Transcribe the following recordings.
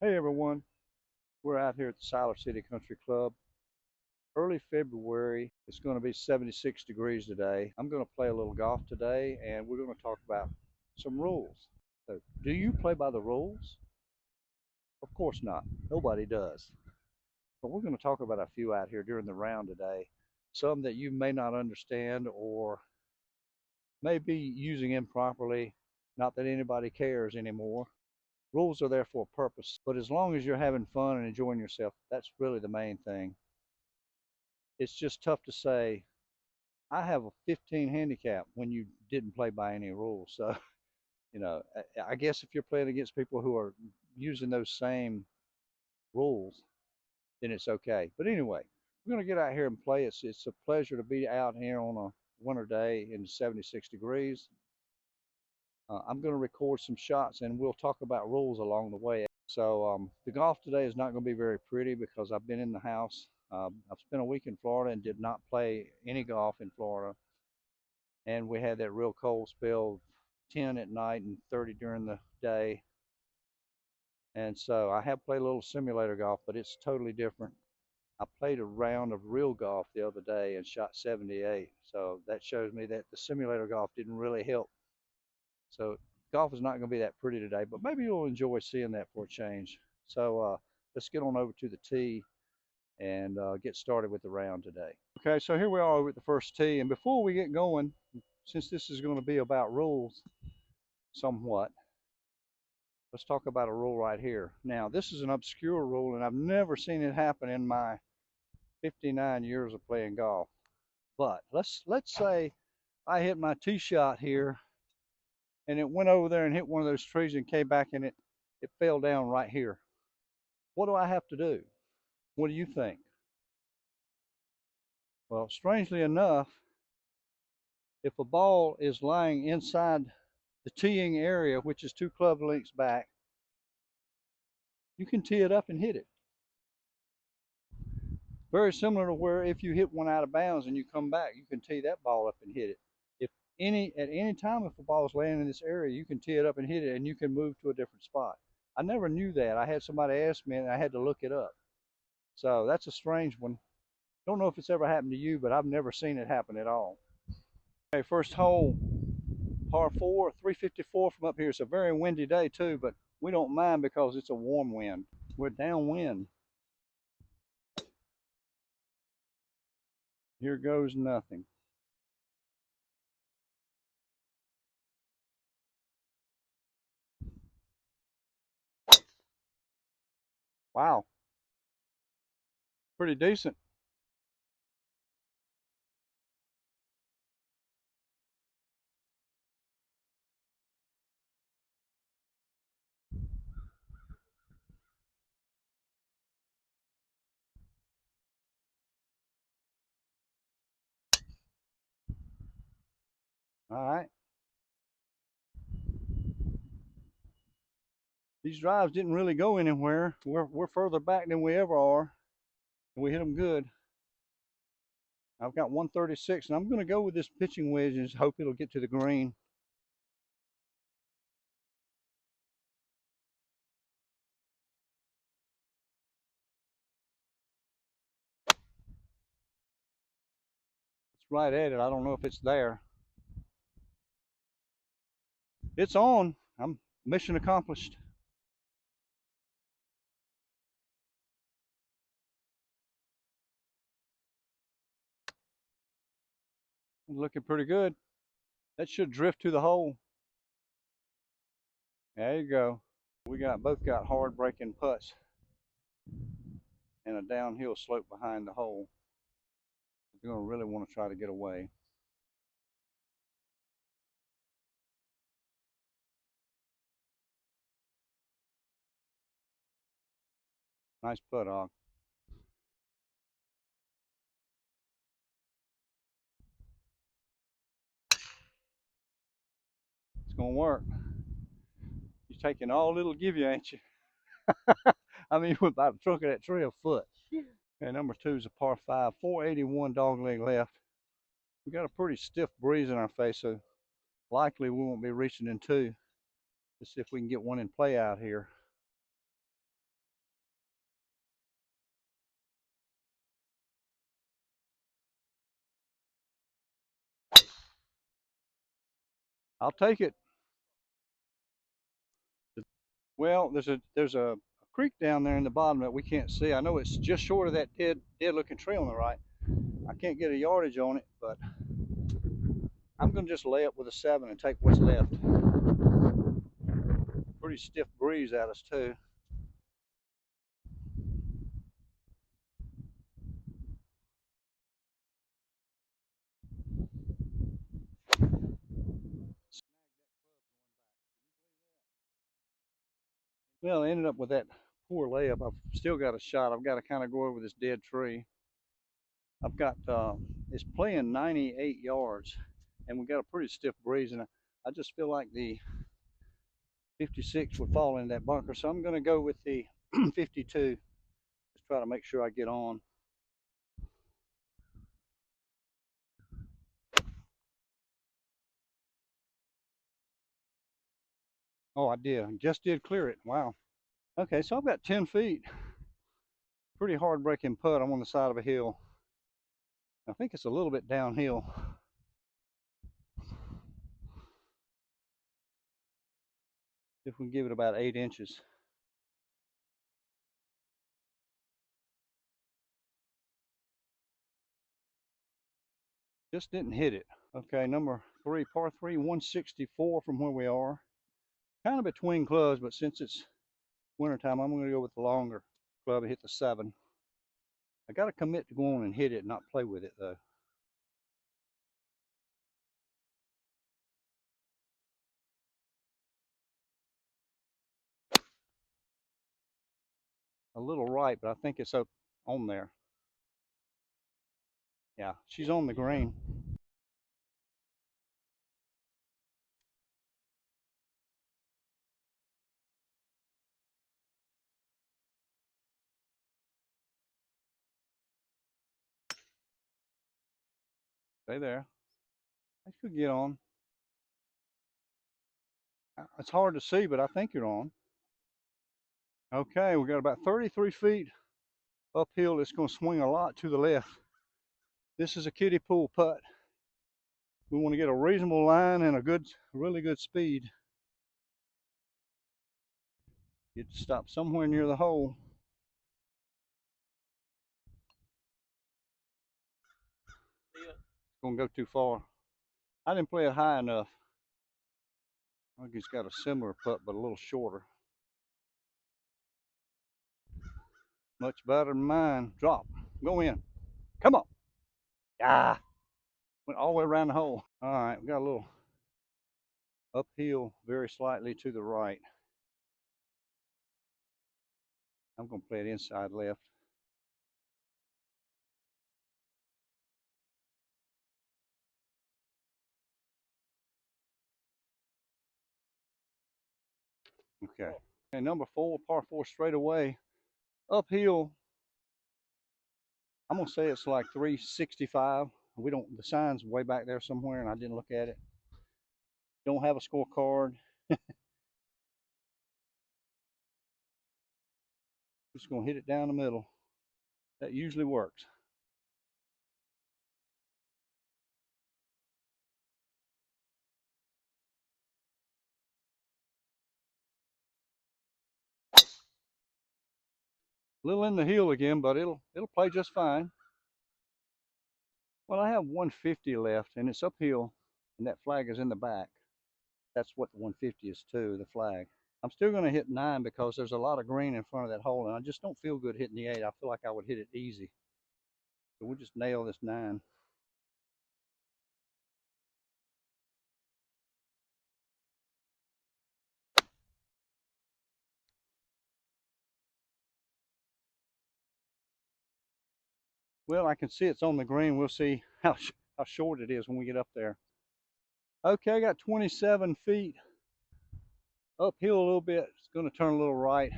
Hey everyone, we're out here at the Siler City Country Club. Early February, it's going to be 76 degrees today. I'm going to play a little golf today and we're going to talk about some rules. So, do you play by the rules? Of course not. Nobody does. But we're going to talk about a few out here during the round today. Some that you may not understand or may be using improperly. Not that anybody cares anymore. Rules are there for a purpose, but as long as you're having fun and enjoying yourself, that's really the main thing. It's just tough to say I have a 15 handicap when you didn't play by any rules. So, I guess if you're playing against people who are using those same rules, then it's okay. But anyway, we're going to get out here and play. It's a pleasure to be out here on a winter day in 76 degrees. I'm going to record some shots and we'll talk about rules along the way. So the golf today is not going to be very pretty because I've been in the house. I've spent a week in Florida and did not play any golf in Florida. And we had that real cold spell, 10 at night and 30 during the day. And so I have played a little simulator golf, but it's totally different. I played a round of real golf the other day and shot 78. So that shows me that the simulator golf didn't really help. So golf is not going to be that pretty today, but maybe you'll enjoy seeing that for a change. So let's get on over to the tee and get started with the round today. Okay, so here we are over at the first tee, and before we get going, since this is going to be about rules somewhat, let's talk about a rule right here. Now, this is an obscure rule, and I've never seen it happen in my 59 years of playing golf. But let's say I hit my tee shot here, and it went over there and hit one of those trees and came back, and it fell down right here. What do I have to do? What do you think? Well, strangely enough, if a ball is lying inside the teeing area, which is 2 club lengths back, you can tee it up and hit it. Very similar to where if you hit one out of bounds and you come back, you can tee that ball up and hit it. If at any time, if the ball is laying in this area, you can tee it up and hit it, and you can move to a different spot. I never knew that. I had somebody ask me, and I had to look it up. So that's a strange one. Don't know if it's ever happened to you, but I've never seen it happen at all. Okay, first hole, par 4, 354 from up here. It's a very windy day too, but we don't mind because it's a warm wind. We're downwind. Here goes nothing. Wow, pretty decent. All right. These drives didn't really go anywhere. We're further back than we ever are. We hit them good. I've got 136, and I'm going to go with this pitching wedge and just hope it'll get to the green. It's right at it. I don't know if it's there. It's on. I'm mission accomplished. Looking pretty good. That should drift to the hole. There you go. We both got hard breaking putts and a downhill slope behind the hole. You're going to really want to try to get away. Nice putt, Ogg. It's going to work. You're taking all it'll give you, ain't you? I mean, you went by the trunk of that tree a foot. Okay, number 2 is a par 5, 481 dogleg left. We got a pretty stiff breeze in our face, so likely we won't be reaching in 2. Let's see if we can get one in play out here. I'll take it. Well, there's a creek down there in the bottom that we can't see. I know it's just short of that dead looking tree on the right. I can't get a yardage on it, but I'm gonna just lay up with a 7 and take what's left. Pretty stiff breeze at us too. Well, I ended up with that poor layup. I've still got a shot. I've got to kind of go over this dead tree. I've got it's playing 98 yards, and we got a pretty stiff breeze, and I just feel like the 56 would fall in that bunker, so I'm going to go with the 52. Just try to make sure I get on. Oh, I did. I just did clear it. Wow. Okay, so I've got 10 feet. Pretty hard breaking putt. I'm on the side of a hill. I think it's a little bit downhill. If we can give it about 8 inches. Just didn't hit it. Okay, number 3, par 3, 164 from where we are. Kind of between clubs, but since it's wintertime, I'm going to go with the longer club and hit the 7. I got to commit to go on and hit it, not play with it though. A little right, but I think it's up on there. Yeah, she's on the green. Stay there. I could get on. It's hard to see, but I think you're on. Okay, we got about 33 feet uphill. It's going to swing a lot to the left. This is a kiddie pool putt. We want to get a reasonable line and a good, really good speed. Get to stop somewhere near the hole. It's going to go too far. I didn't play it high enough. Oggie's got a similar putt, but a little shorter. Much better than mine. Drop. Go in. Come on. Ah. Went all the way around the hole. All right, we got a little uphill very slightly to the right. I'm going to play it inside left. Okay. And number 4, par 4 straight away. Uphill, I'm going to say it's like 365. We don't, the sign's way back there somewhere, and I didn't look at it. Don't have a scorecard. Just going to hit it down the middle. That usually works. A little in the hill again, but it'll play just fine. Well, I have 150 left, and it's uphill, and that flag is in the back. That's what the 150 is to, the flag. I'm still going to hit 9 because there's a lot of green in front of that hole, and I just don't feel good hitting the 8. I feel like I would hit it easy. So we'll just nail this 9. Well, I can see it's on the green. We'll see how short it is when we get up there. Okay, I got 27 feet uphill a little bit. It's going to turn a little right.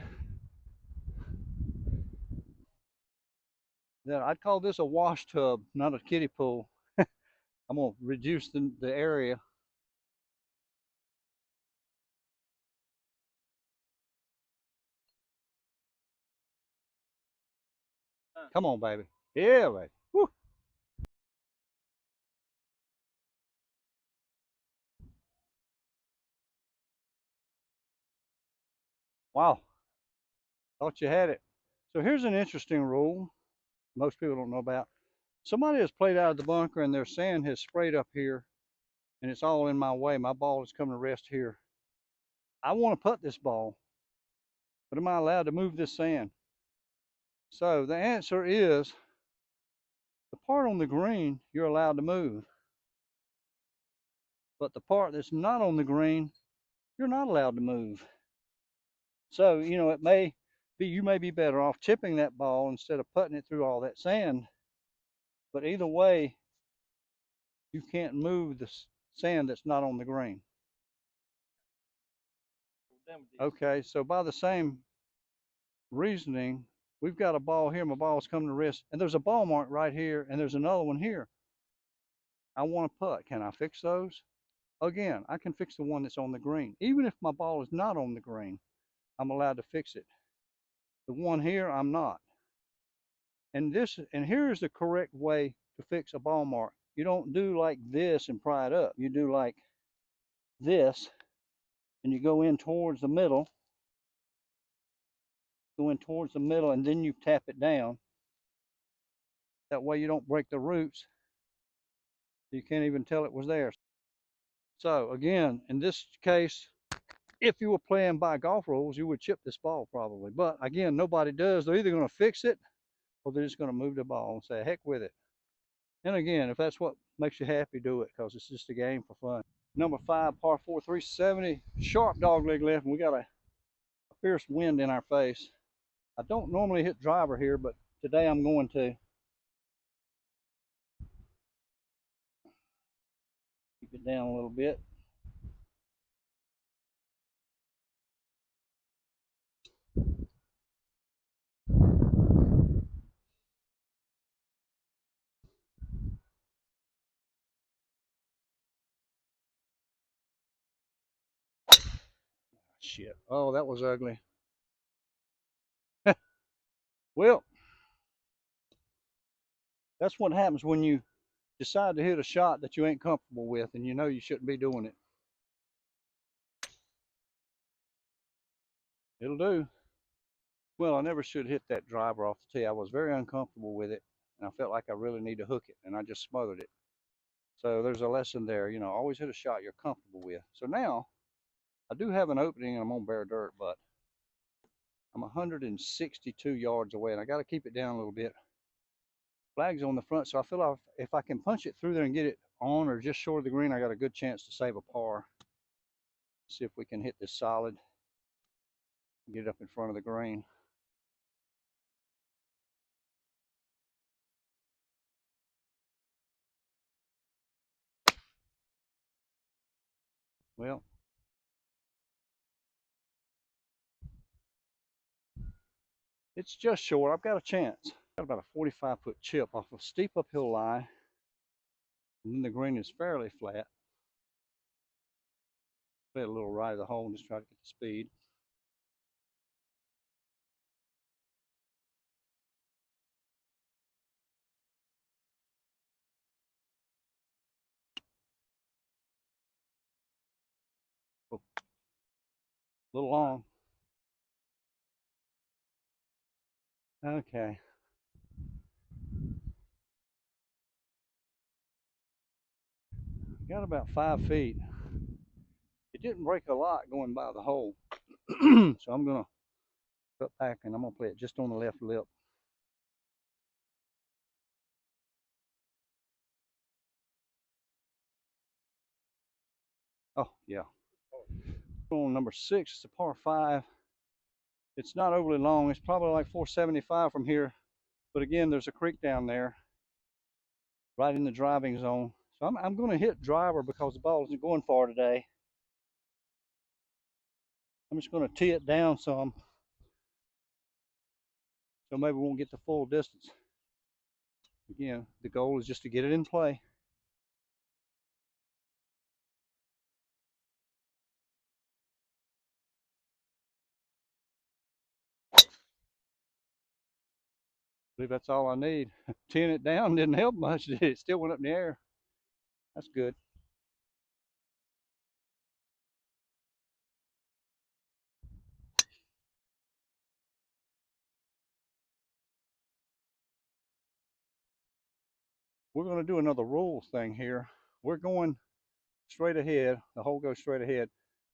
Then I'd call this a wash tub, not a kiddie pool. I'm going to reduce the area. Come on, baby. Yeah, baby. Woo. Wow, thought you had it. So here's an interesting rule most people don't know about. Somebody has played out of the bunker and their sand has sprayed up here and it's all in my way. My ball is coming to rest here. I want to putt this ball, but am I allowed to move this sand? So the answer is the part on the green you're allowed to move, but the part that's not on the green you're not allowed to move. So, you know, it may be, you may be better off chipping that ball instead of putting it through all that sand. But either way, you can't move the sand that's not on the green. Okay, so by the same reasoning, we've got a ball here, my ball's coming to rest, and there's a ball mark right here, and there's another one here. I want to putt. Can I fix those? Again, I can fix the one that's on the green. Even if my ball is not on the green, I'm allowed to fix it. The one here, I'm not. And here's the correct way to fix a ball mark. You don't do like this and pry it up. You do like this, and you go in towards the middle, and then you tap it down. That way you don't break the roots. You can't even tell it was there. So again, in this case, if you were playing by golf rules, you would chip this ball probably. But again, nobody does. They're either going to fix it or they're just going to move the ball and say, heck with it. And again, if that's what makes you happy, do it, because it's just a game for fun. Number 5, par 4, 370, sharp dogleg left, and we got a fierce wind in our face. I don't normally hit driver here, but today I'm going to. Keep it down a little bit. Shit. Oh, that was ugly. Well, that's what happens when you decide to hit a shot that you ain't comfortable with and you know you shouldn't be doing it. It'll do. Well, I never should hit that driver off the tee. I was very uncomfortable with it, and I felt like I really need to hook it, and I just smothered it. So there's a lesson there. You know, always hit a shot you're comfortable with. So now I do have an opening, and I'm on bare dirt, but I'm 162 yards away, and I got to keep it down a little bit. Flag's on the front, so I feel like if I can punch it through there and get it on or just short of the green, I got a good chance to save a par. See if we can hit this solid, get it up in front of the green. Well, it's just short. I've got a chance. Got about a 45-foot chip off a steep uphill lie, and then the green is fairly flat. Play a little right of the hole and just try to get the speed. Oh, a little long. Okay. Got about 5 feet. It didn't break a lot going by the hole. So I'm going to cut back and I'm going to play it just on the left lip. Oh, yeah. On number 6, it's a par 5. It's not overly long. It's probably like 475 from here. But again, there's a creek down there right in the driving zone. So I'm going to hit driver because the ball isn't going far today. I'm just going to tee it down some. So maybe we won't get the full distance. Again, the goal is just to get it in play. I believe that's all I need. Teeing it down didn't help much, did it? It still went up in the air. That's good. we're going to do another rules thing here. We're going straight ahead. The hole goes straight ahead,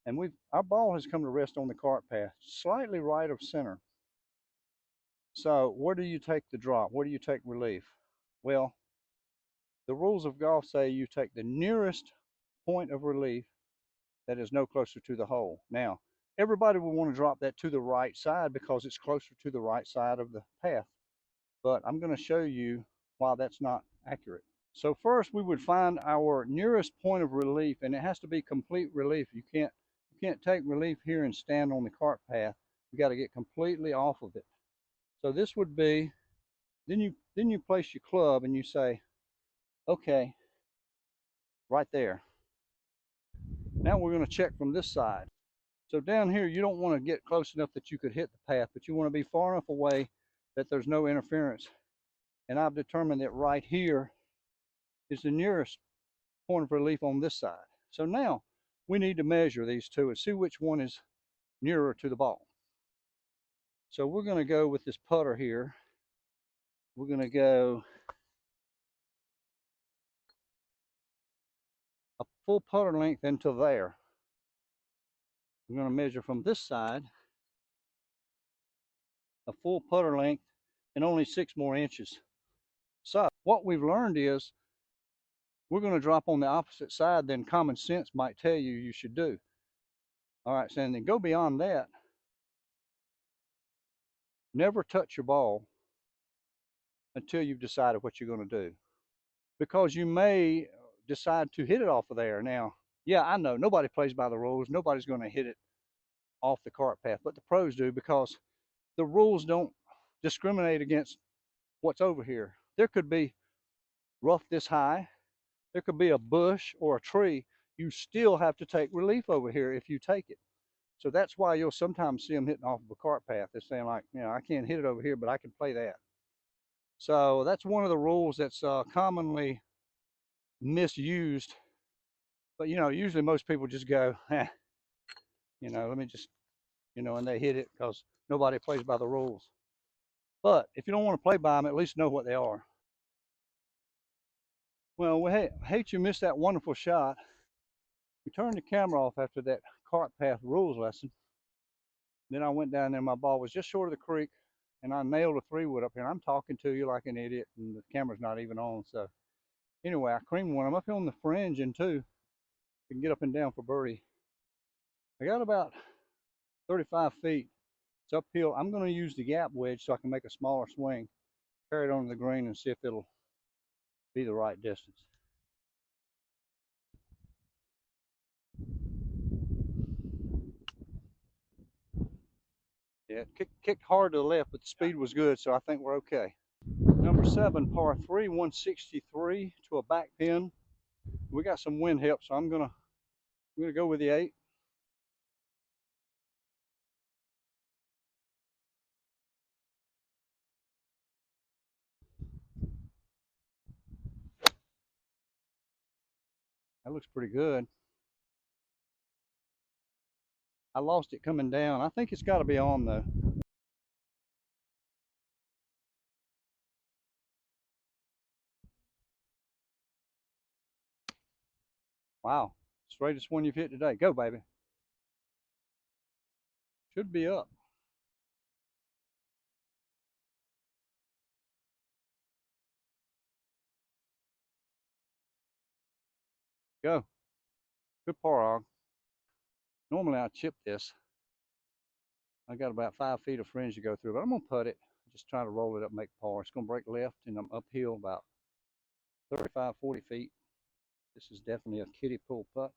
and our ball has come to rest on the cart path, slightly right of center. So where do you take the drop? Where do you take relief? Well, the rules of golf say you take the nearest point of relief that is no closer to the hole. Now, everybody will want to drop that to the right side because it's closer to the right side of the path. But I'm going to show you why that's not accurate. So first we would find our nearest point of relief, and it has to be complete relief. You can't take relief here and stand on the cart path. You got to get completely off of it. So this would be, then you place your club and you say, okay, right there. Now we're going to check from this side. So down here, you don't want to get close enough that you could hit the path, but you want to be far enough away that there's no interference. And I've determined that right here is the nearest point of relief on this side. So now we need to measure these two and see which one is nearer to the ball. So we're going to go with this putter here. We're going to go a full putter length into there. We're going to measure from this side a full putter length and only 6 more inches. So what we've learned is we're going to drop on the opposite side than common sense might tell you you should do. All right, so then go beyond that. Never touch your ball until you've decided what you're going to do, because you may decide to hit it off of there. Now, yeah, I know nobody plays by the rules. Nobody's going to hit it off the cart path, but the pros do, because the rules don't discriminate against what's over here. There could be rough this high, there could be a bush or a tree. You still have to take relief over here if you take it. So that's why you'll sometimes see them hitting off of a cart path. They're saying, like, I can't hit it over here, but I can play that. So that's one of the rules that's commonly misused. But usually most people just go, let me just, and they hit it because nobody plays by the rules. But if you don't want to play by them, at least know what they are. Well, we hate you missed that wonderful shot. We turned the camera off after that cart path rules lesson. Then I went down there, my ball was just short of the creek, and I nailed a 3-wood up here. I'm talking to you like an idiot, and the camera's not even on. So anyway, I creamed one. I'm up here on the fringe and two. You can get up and down for birdie. I got about 35 feet. It's uphill. I'm going to use the gap wedge so I can make a smaller swing, carry it onto the green, and see if it'll be the right distance. Yeah, kicked hard to the left, but the speed was good, so I think we're okay. Number 7, par 3, 163 to a back pin. We got some wind help, so I'm gonna go with the 8. That looks pretty good. I lost it coming down. I think it's got to be on though. Wow, straightest one you've hit today. Go, baby. Should be up. Go. Good par, Og. Normally I chip this. I got about 5 feet of fringe to go through, but I'm gonna putt it. Just try to roll it up, make par. It's gonna break left, and I'm uphill about 35, 40 feet. This is definitely a kiddie pool putt.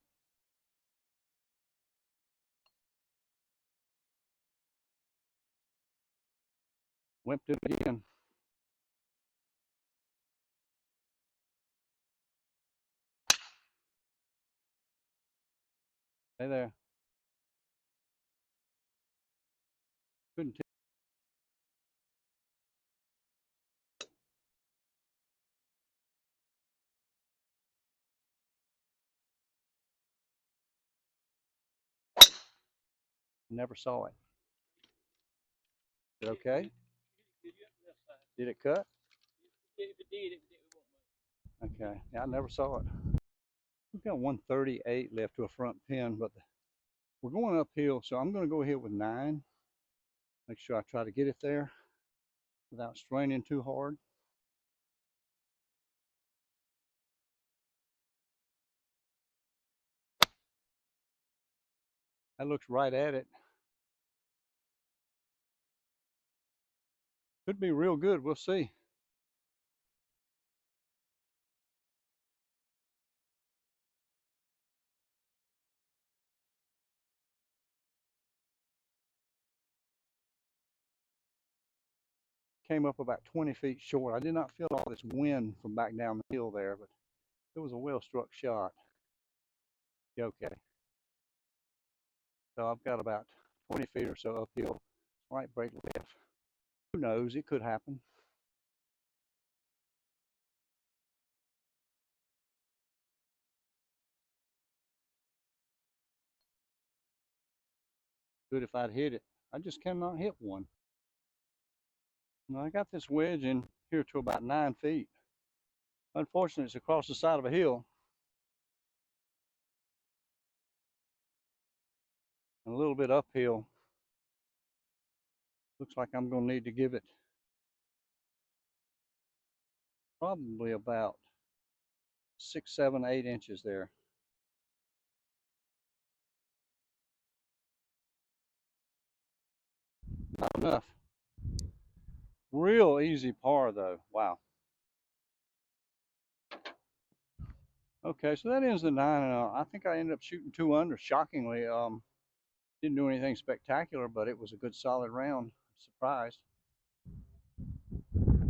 Wimped it again. Hey there. Couldn't tell. Never saw it. Is it okay? Did it cut? If it did, it won't move. Okay, yeah, I never saw it. We've got 138 left to a front pin, but we're going uphill, so I'm going to go ahead with 9. Make sure I try to get it there without straining too hard. That looks right at it. Could be real good. We'll see. Came up about 20 feet short. I did not feel all this wind from back down the hill there, but it was a well-struck shot. Okay. So I've got about 20 feet or so uphill. Might break left. Who knows? It could happen. Good if I'd hit it. I just cannot hit one. Now, I got this wedge in here to about 9 feet. Unfortunately, it's across the side of a hill and a little bit uphill. Looks like I'm going to need to give it probably about 6, 7, 8 inches there. Not enough. Real easy par though. Wow. Okay, so that ends the 9. I think I ended up shooting 2 under. Shockingly, didn't do anything spectacular, but it was a good solid round. Surprised.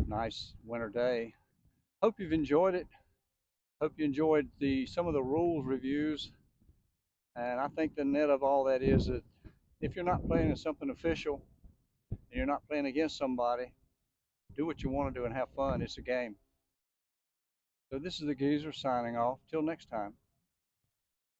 Nice winter day. Hope you've enjoyed it. Hope you enjoyed some of the rules reviews. And I think the net of all that is that if you're not playing in something official and you're not playing against somebody, do what you want to do and have fun. It's a game. So this is the Geezer signing off. Till next time.